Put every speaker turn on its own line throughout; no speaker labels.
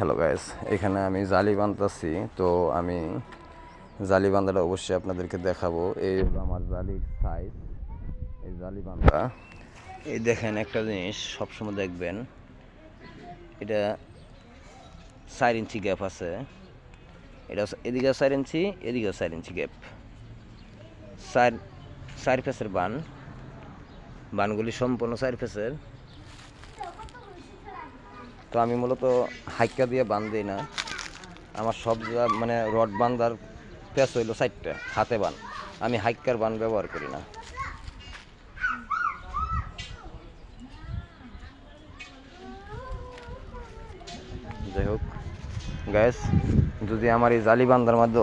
Hello guys, এখানে আমি জালি বাঁধতেছি। তো আমি জালি বাঁধাটা অবশ্যই আপনাদেরকে দেখাবো। এই হলো আমার জালির সাইজ, এই জালি বাঁধা। এই দেখেন, একটা জিনিস সবসময় দেখবেন, এটা 4 ইঞ্চি গ্যাপ আছে। এটা এদিকে 4 ইঞ্চি, এদিকেও 4 ইঞ্চি গ্যাপ। চার ফেসের বানগুলি সম্পূর্ণ 4 ফেসের। তো আমি মূলত হাইকা দিয়ে বান দিই না। আমার সব মানে রড বান্ধার পেঁচ হইলো 4টা হাতে বান। আমি হাইকার বান ব্যবহার করি না। যাই হোক গ্যাস, যদি আমার এই জালি বান্ধার মধ্যে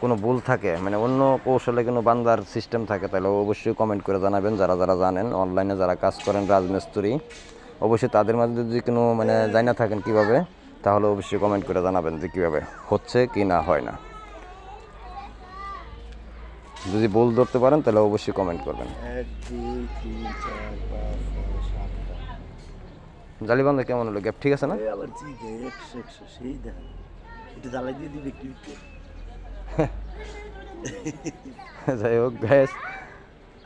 কোনো ভুল থাকে, মানে অন্য কৌশলে কোনো বান্ধার সিস্টেম থাকে, তাহলে অবশ্যই কমেন্ট করে জানাবেন। যারা যারা জানেন, অনলাইনে যারা কাজ করেন রাজমিস্ত্রি, অবশ্যই তাদের মধ্যে যদি কোনো মানে জানা থাকেন কীভাবে, তাহলে অবশ্যই কমেন্ট করে জানাবেন যে কীভাবে হচ্ছে কি না হয় না। যদি ভুল ধরতে পারেন তাহলে অবশ্যই কমেন্ট করবেন।
1 2 3 4 5 6 7টা
জালি বান্ধা কেমন হলো? গ্যাপ ঠিক আছে না?
আবার ঠিক 100 সেই দেখেন, এটা জ্বালাই দিয়ে দিবে একটু একটু।
যাই হোক গ্যাস,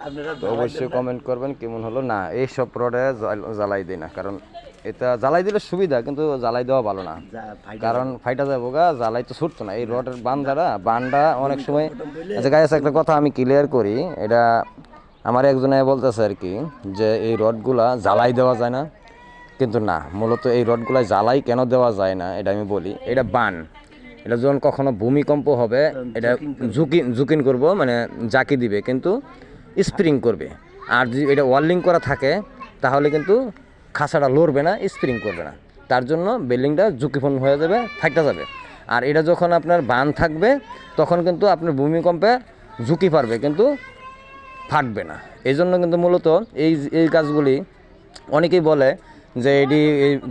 আপনারা
অবশ্যই কমেন্ট করবেন কেমন হলো। না, এইসব রডে জ্বালাই দিই না, কারণ এটা জ্বালাই দিলে সুবিধা, কিন্তু জ্বালাই দেওয়া ভালো না, কারণ ফাইটা যাবো গা। জ্বালাই তো ছুটতো না এই রডের বানটা অনেক সময়। আচ্ছা গাইস, একটা কথা আমি ক্লিয়ার করি, এটা আমার একজনে বলতেছে আর কি, যে এই রডগুলা জ্বালাই দেওয়া যায় না। কিন্তু না, মূলত এই রডগুলা জ্বালাই কেন দেওয়া যায় না এটা আমি বলি। এটা এটা যখন কখনো ভূমিকম্প হবে, এটা ঝুঁকিন করব, মানে জাকি দিবে, কিন্তু স্প্রিং করবে। আর যদি এটা ওয়ার্লিং করা থাকে, তাহলে কিন্তু খাঁচাটা লড়বে না, স্প্রিং করবে না। তার জন্য বিল্ডিংটা ঝুঁকিপূর্ণ হয়ে যাবে, ফাইটা যাবে। আর এটা যখন আপনার বান থাকবে, তখন কিন্তু আপনার ভূমিকম্পে ঝুঁকি পারবে, কিন্তু ফাটবে না। এই জন্য কিন্তু মূলত এই কাজগুলি অনেকেই বলে যে এটি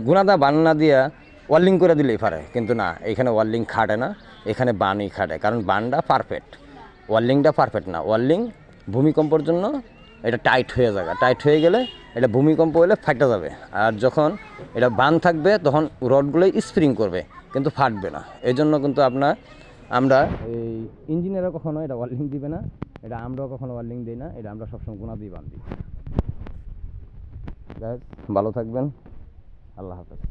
গুণাদা বান্না দিয়া ওয়ার্লিং করে দিলেই পারে, কিন্তু না, এখানে ওয়ার্লিং খাটে না, এখানে বানই খাটে। কারণ বানটা পারফেক্ট, ওয়ার্লিংটা পারফেক্ট না। ওয়ার্লিং ভূমিকম্পর জন্য এটা টাইট হয়ে যাবে, টাইট হয়ে গেলে এটা ভূমিকম্প হলে ফাটা যাবে। আর যখন এটা বান থাকবে, তখন রডগুলোই স্প্রিং করবে, কিন্তু ফাটবে না। এই জন্য কিন্তু আমরা এই ইঞ্জিনিয়াররা কখনো এটা ওয়ার্লিং দিবে না, এটা আমরাও কখনো ওয়ার্লিং দিই না। এটা আমরা সবসময় গুণা দিয়ে বান দিই। ভালো থাকবেন, আল্লাহ হাফেজ।